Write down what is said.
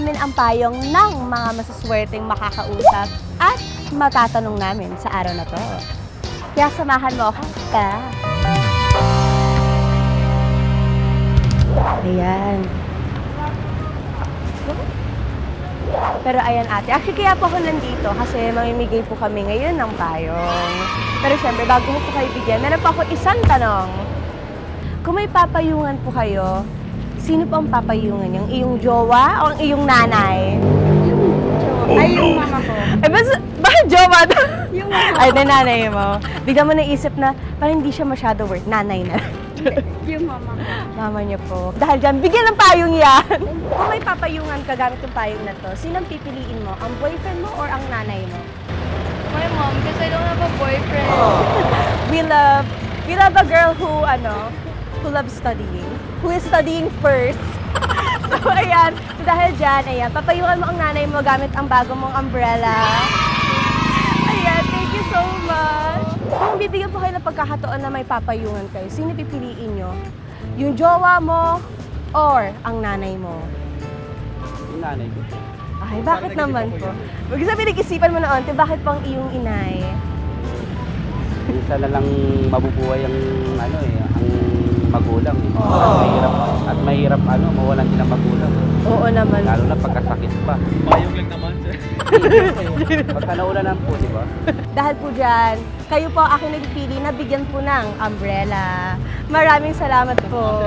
namin ang payong ng mga masuswerteng makakausap at matatanong namin sa araw na to. Kaya samahan mo ako. Ayan. Pero ayan ate, actually kaya po ako nandito kasi mamimigay po kami ngayon ng payong. Pero syempre, bago mo po kayo bigyan, meron pa ako isang tanong. Kung may papayungan po kayo, sino po ang papayungan? Yung iyong jowa o ang iyong nanay? Ay, yung mama ko. Ay, bakit jowa? Yung mama Ay, na nanay mo. Bigla mo naisip na parang hindi siya masyado worth. Nanay na. Yung mama ko. Mama niya po. Dahil dyan, bigyan ng payong yan. Kung may papayungan ka gamit yung payong na to, sinong pipiliin mo? Ang boyfriend mo or ang nanay mo? My mom, because I don't have a boyfriend. We love a girl who loves studying. Who is studying first. So, ayan. So, dahil dyan, ayan, papayungan mo ang nanay mo gamit ang bago mong umbrella. Ayan, thank you so much. Kung bibigyan po kayo ng pagkakataon na may papayungan kayo, sino pipiliin nyo? Yung jowa mo or ang nanay mo? Yung nanay ko. Ay, bakit naman po? Huwag sa pinag-isipan mo na onte, bakit pang iyong inay? Minsan na lang mabubuhay ang ang magulang. At mahirap mawalan din ang magulang. Oo naman. Lalo na pagkasakit pa. Payong lang naman, sir. Pagka naulan po, di ba? Dahil po dyan, kayo po ang aking nagpili na bigyan po ng umbrella. Maraming salamat po.